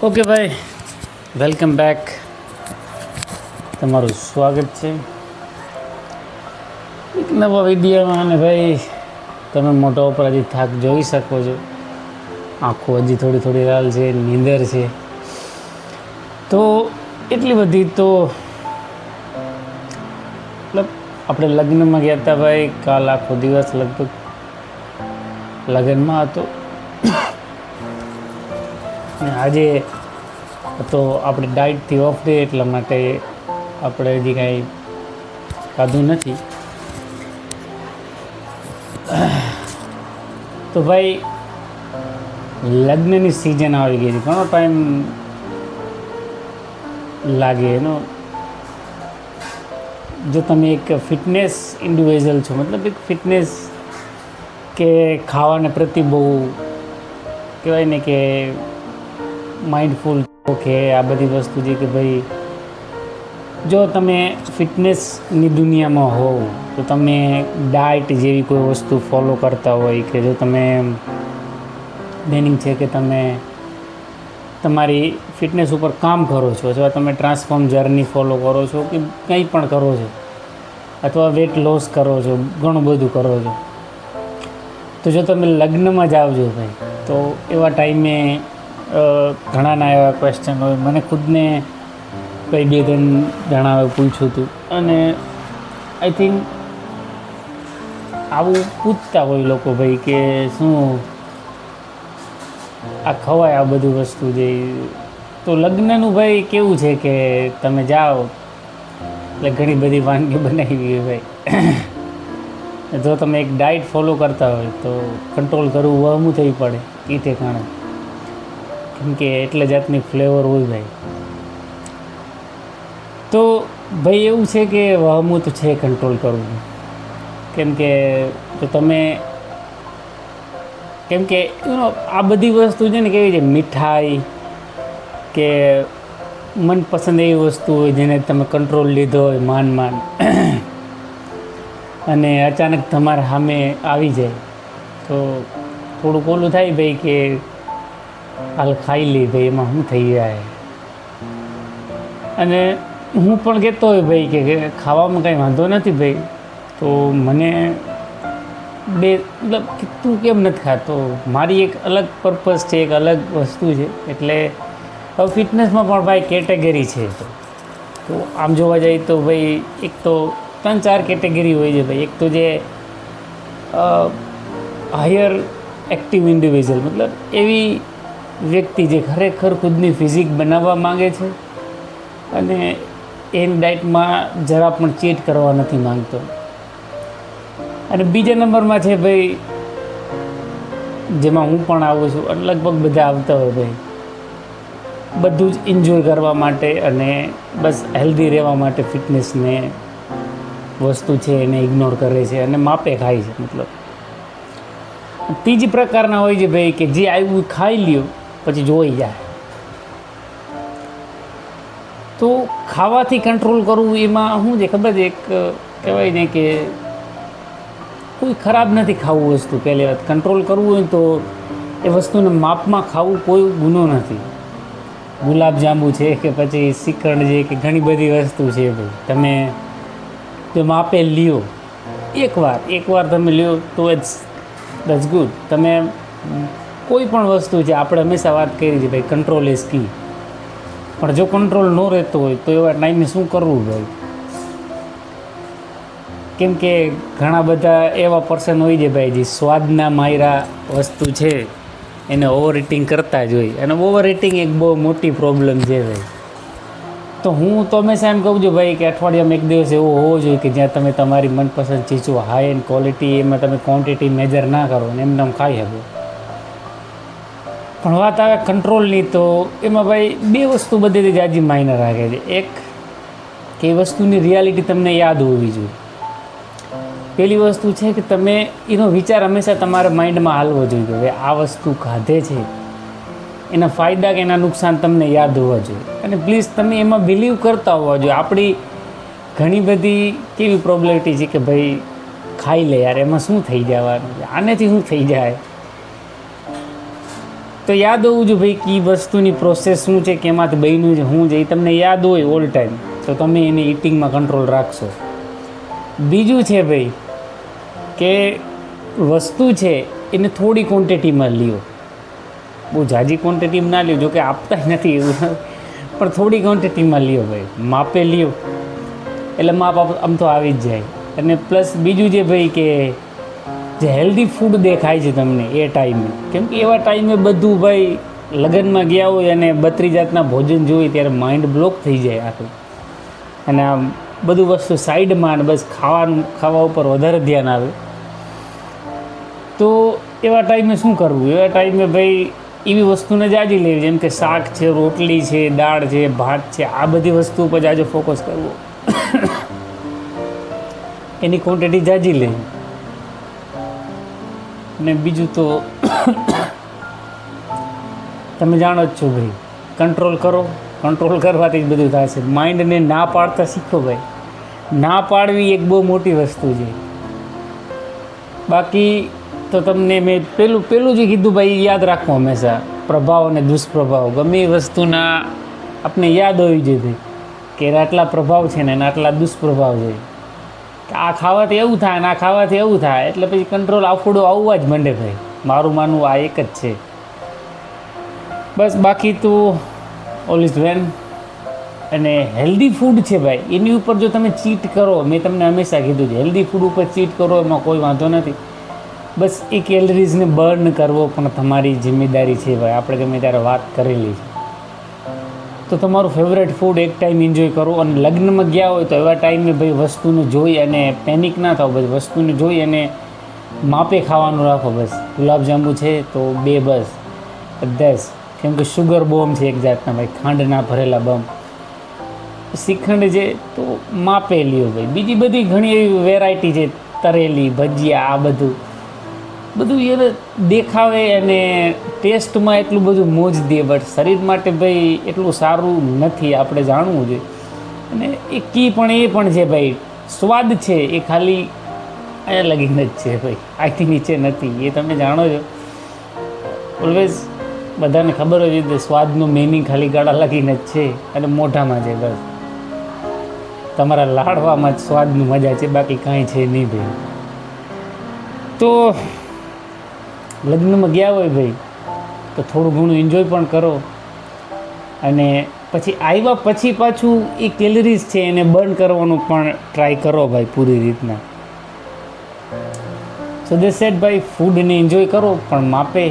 Okay ભાઈ, welcome back. તમારું સ્વાગત છે એક નવા વિડીયોમાં. અને ભાઈ, તમે મોટા ઉપર હજી થાક જોઈ શકો છો. આંખો હજી થોડી થોડી લાલ છે, નીંદર છે. તો એટલી બધી તો મતલબ આપણે લગ્નમાં ગયા હતા ભાઈ. કાલ આખો દિવસ લગભગ લગ્નમાં હતો. અને આજે તો આપણે ડાયટથી ઓફ ડે, એટલા માટે આપણે હજી કાંઈ ખાધું નથી. તો ભાઈ, લગ્નની સિઝન આવી ગઈ છે. ઘણો ટાઈમ લાગે એનો. જો તમે એક ફિટનેસ ઇન્ડિવિજ્યુઅલ છો, મતલબ એક ફિટનેસ કે ખાવાને પ્રતિ બહુ કહેવાય ને કે માઇન્ડફુલ કે આ બધી વસ્તુ છે કે ભાઈ, જો તમે ફિટનેસની દુનિયામાં હોવ તો તમે ડાયટ જેવી કોઈ વસ્તુ ફોલો કરતા હોય, કે જો તમે મેનિંગ છે કે તમે તમારી ફિટનેસ ઉપર કામ કરો છો, અથવા તમે ટ્રાન્સફોર્મ જર્ની ફોલો કરો છો, કે કંઈ પણ કરો છો, અથવા વેટ લોસ કરો છો, ઘણું બધું કરો છો, તો જો તમે લગ્નમાં જાઓ છો ભાઈ, તો એવા ટાઈમે ઘણાના એવા ક્વેશ્ચન હોય. મને ખુદને કંઈ 2-3 જણાવે પૂછ્યું હતું, અને આઈ થિંક આવું પૂછતા હોય લોકો ભાઈ, કે શું આ ખવાય આ બધી વસ્તુ જે. તો લગ્નનું ભાઈ કેવું છે કે તમે જાઓ એટલે ઘણી બધી વાનગી બનાવી હોય ભાઈ. જો તમે એક ડાયટ ફોલો કરતા હોય તો કંટ્રોલ કરવું વહમું થઈ પડે એ ઠેકાણે, કેમ કે એટલે જાતની ફ્લેવર હોય ભાઈ. તો ભાઈ એવું છે કે વહમું તો છે કંટ્રોલ કરવું, કેમ કે તો તમે કેમ કે આ બધી વસ્તુ છે ને, કેવી છે, મીઠાઈ કે મનપસંદ એવી વસ્તુ હોય જેને તમે કંટ્રોલ લીધો હોય માંડ અને અચાનક તમારા સામે આવી જાય તો થોડુંક ઓલું થાય ભાઈ, કે હાલ ખાઈ લે ભાઈ, એમાં શું થઈ જાય. અને હું પણ કહેતો હોય ભાઈ કે ખાવામાં કાંઈ વાંધો નથી ભાઈ, તો મને મતલબ કે તું કેમ નથી ખાતો, મારી એક અલગ પર્પઝ છે, એક અલગ વસ્તુ છે. એટલે હવે ફિટનેસમાં પણ ભાઈ કેટેગરી છે. તો આમ જોવા જઈએ તો ભાઈ, એક તો 3-4 કેટેગરી હોય છે ભાઈ. એક તો જે હાયર એક્ટિવ ઇન્ડિવિજ્યુઅલ, મતલબ એવી વ્યક્તિ જે ખરેખર ખુદની ફિઝિક બનાવવા માગે છે અને એની ડાયટમાં જરા પણ ચીટ કરવા નથી માંગતો. અને બીજા નંબરમાં છે ભાઈ, જેમાં હું પણ આવું છું, અને લગભગ બધા આવતા હોય ભાઈ, બધું જ એન્જોય કરવા માટે અને બસ હેલ્ધી રહેવા માટે ફિટનેસને વસ્તુ છે એને ઇગ્નોર કરે છે અને માપે ખાય છે. મતલબ ત્રીજી પ્રકારના હોય છે ભાઈ, કે જે આવ્યું ખાઈ લ્યો પછી જોઈ જાય. તો ખાવાથી કંટ્રોલ કરવું એમાં શું છે ખબર છે, એક કહેવાય ને કે કોઈ ખરાબ નથી ખાવું વસ્તુ. પહેલી વાત, કંટ્રોલ કરવું હોય તો એ વસ્તુને માપમાં ખાવું કોઈ ગુનો નથી. ગુલાબજાંબુ છે કે પછી શ્રીખંડ છે કે ઘણી બધી વસ્તુ છે ભાઈ, તમે જો માપે લ્યો એકવાર તમે લ્યો તો દેટ્સ ગુડ. તમે કોઈ પણ વસ્તુ છે, આપણે હંમેશા વાત કરી છે ભાઈ, કંટ્રોલ ઇઝ કી. પણ જો કંટ્રોલ ન રહેતો હોય તો એવા ટાઈમે શું કરવું ભાઈ? કેમ કે ઘણા બધા એવા પર્સન હોય છે ભાઈ, જે સ્વાદના માયરા વસ્તુ છે એને ઓવર ઇટિંગ કરતા જ હોય. અને ઓવર ઇટિંગ એક બહુ મોટી પ્રોબ્લેમ છે ભાઈ. તો હું તો હંમેશા એમ કહું છું ભાઈ, કે અઠવાડિયામાં એક દિવસ એવો હોવો જોઈએ કે જ્યાં તમે તમારી મનપસંદ ચીજો હાઈ એન્ડ ક્વોલિટી, એમાં તમે ક્વોન્ટિટી મેજર ના કરો ને એમને આમ ખાઈ શકો. પણ વાત આવે કંટ્રોલની, તો એમાં ભાઈ 2 વસ્તુ બધીથી જાજી માઇનર રાખે છે. એક કે એ વસ્તુની રિયાલિટી તમને યાદ હોવી જોઈએ. પહેલી વસ્તુ છે કે તમે એનો વિચાર હંમેશા તમારા માઇન્ડમાં હાલવો જોઈએ કે ભાઈ આ વસ્તુ ખાધે છે, એના ફાયદા કે એના નુકસાન તમને યાદ હોવા જોઈએ. અને પ્લીઝ તમે એમાં બિલીવ કરતા હોવા જોઈએ. આપણી ઘણી બધી કેવી પ્રોબ્લેમિટી છે કે ભાઈ ખાઈ લે યાર, એમાં શું થઈ જવાનું છે, આનેથી શું થઈ જાય. તો તો યાદ હોવું જોઈએ ભાઈ કે એ વસ્તુની પ્રોસેસ શું છે, કેમાંથી બન્યું છે, શું છે, એ તમને યાદ હોય ઓલ ટાઈમ, તો તમે એની ઇટિંગમાં કંટ્રોલ રાખશો. બીજું છે ભાઈ કે વસ્તુ છે એને થોડી ક્વોન્ટિટીમાં લ્યો, બહુ ઝાઝી ક્વોન્ટિટીમાં ના લ્યો, જો કે આપતા નથી એવું, પણ થોડી ક્વોન્ટિટીમાં લ્યો ભાઈ, માપે લ્યો એટલે માપ આમ તો આવી જ જાય. અને પ્લસ બીજું છે ભાઈ કે જે હેલ્ધી ફૂડ દેખાય છે તમને એ ટાઈમે, કેમ કે એવા ટાઈમે બધું ભાઈ લગ્નમાં ગયા હોય અને 32 જાતના ભોજન જોઈએ ત્યારે માઇન્ડ બ્લોક થઈ જાય આખું, અને આમ બધું વસ્તુ સાઈડમાં અને બસ ખાવા ઉપર વધારે ધ્યાન આવે. તો એવા ટાઈમે શું કરવું? એવા ટાઈમે ભાઈ એવી વસ્તુને જાજી લેવી, જેમ કે શાક છે, રોટલી છે, દાળ છે, ભાત છે, આ બધી વસ્તુ ઉપર જાજો ફોકસ કરવો. એની ક્વોન્ટિટી જાજી લેવી. ને બીજું તો તમે જાણો જ છો ભાઈ, કંટ્રોલ કરો, કંટ્રોલ કરવાથી જ બધું થશે. માઇન્ડને ના પાડતા શીખો ભાઈ, ના પાડવી એક બહુ મોટી વસ્તુ છે. બાકી તો તમને મેં પેલું જે કીધું ભાઈ યાદ રાખવું હંમેશા, પ્રભાવ અને દુષ્પ્રભાવ ગમે એ વસ્તુના આપણે યાદ હોવી જોઈએ કે આટલા પ્રભાવ છે ને એના આટલા દુષ્પ્રભાવ છે, કે આ ખાવાથી એવું થાય ને આ ખાવાથી એવું થાય, એટલે પછી કંટ્રોલ આફુડો આવવા જ માંડે ભાઈ. મારું માનવું આ એક જ છે બસ. બાકી તો ઓલ ઇઝ વેલ. અને હેલ્ધી ફૂડ છે ભાઈ, એની ઉપર જો તમે ચીટ કરો, મેં તમને હંમેશા કીધું છે હેલ્ધી ફૂડ ઉપર ચીટ કરો એમાં કોઈ વાંધો નથી. બસ એ કેલરીઝને બર્ન કરવો પણ તમારી જિમ્મેદારી છે ભાઈ. આપણે ગમે ત્યારે વાત કરેલી છે. તો તમારું ફેવરેટ ફૂડ એક ટાઈમ એન્જોય કરો. અને લગ્નમાં ગયા હોય તો એવા ટાઈમે ભાઈ વસ્તુને જોઈ અને પેનિક ના થાવ, બસ વસ્તુને જોઈ અને માપે ખાવાનું રાખો. બસ ગુલાબજાંબુ છે તો 2 બસ 10, કેમ કે શુગર બોમ્બ છે એક જાતના ભાઈ, ખાંડના ભરેલા બમ. શ્રીખંડ છે તો માપે લ્યો ભાઈ. બીજી બધી ઘણી એવી વેરાયટી છે, તરેલી ભજીયા, આ બધું એને દેખાવે અને ટેસ્ટમાં એટલું બધું મોજ દે, બટ શરીર માટે ભાઈ એટલું સારું નથી, આપણે જાણવું જોઈએ. અને એ પણ છે ભાઈ, સ્વાદ છે એ ખાલી અહીંયા લગીને જ છે ભાઈ, આથી નીચે નથી, એ તમે જાણો છો. ઓલવેઝ બધાને ખબર હોય છે સ્વાદનું મિનિંગ ખાલી ગળા લગીને જ છે અને મોઢામાં છે. બસ તમારા લાડવામાં જ સ્વાદની મજા છે, બાકી કાંઈ છે નહીં ભાઈ. તો લગ્નમાં ગયા હોય ભાઈ તો થોડું ઘણું એન્જોય પણ કરો, અને પછી આવ્યા પછી પાછું એ કેલરીઝ છે એને બર્ન કરવાનું પણ ટ્રાય કરો ભાઈ પૂરી રીતના. સો ધેટ્સ સેટ ભાઈ, ફૂડને એન્જોય કરો પણ માપે.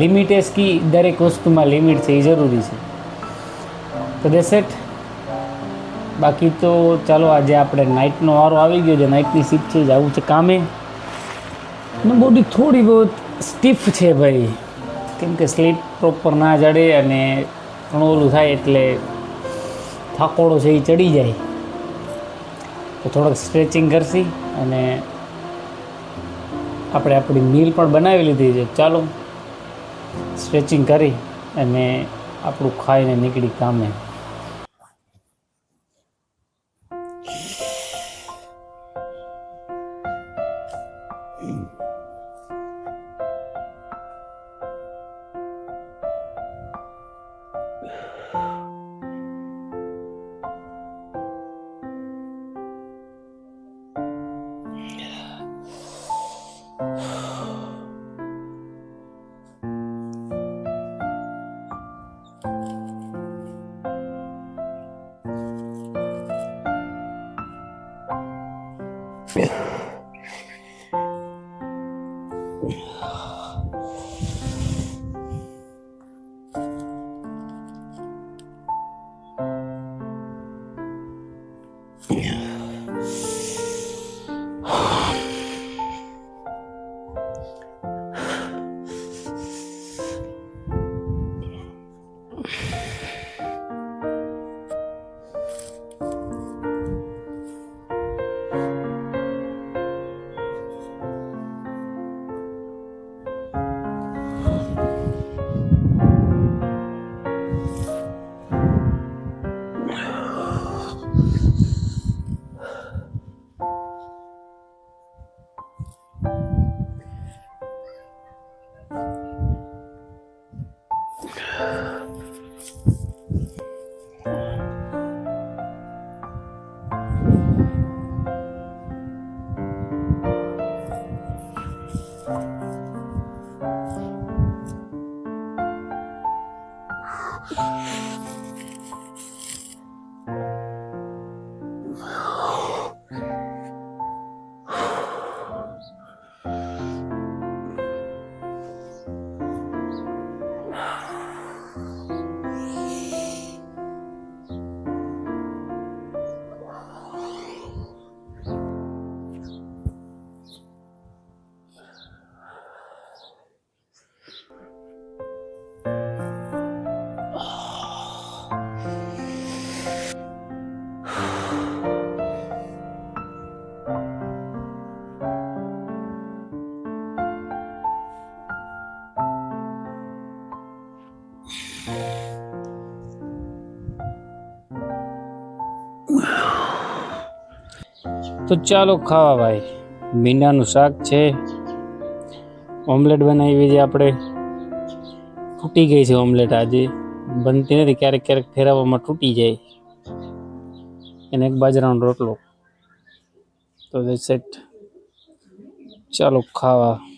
લિમિટ એસ કી, દરેક વસ્તુમાં લિમિટ છે એ જરૂરી છે. તો ધેટ્સ સેટ. બાકી તો ચાલો આજે આપણે નાઇટનો વારો આવી ગયો છે, નાઇટની શિફ્ટ છે, જવું છે કામે. અને બોડી થોડી બહુ સ્ટીફ છે ભાઈ, કેમ કે સ્લીપ પ્રોપર ના જડે અને ઘણું ઓલું થાય એટલે થાકોડો છે એ ચડી જાય. તો થોડોક સ્ટ્રેચિંગ કરશી અને આપણે આપણી મીલ પણ બનાવી લીધી છે. ચાલો સ્ટ્રેચિંગ કરી અને આપણું ખાઈને નીકળી કામે. તો ચાલો ખાવા ભાઈ. ભીંડાનું શાક છે, ઓમલેટ બનાવી છે આપણે. તૂટી ગઈ છે ઓમલેટ, આજે બનતી નથી, ક્યારેક ક્યારેક ફેરવવામાં તૂટી જાય. અને એક બાજરાનો રોટલો. તો સેટ. ચાલો ખાવા.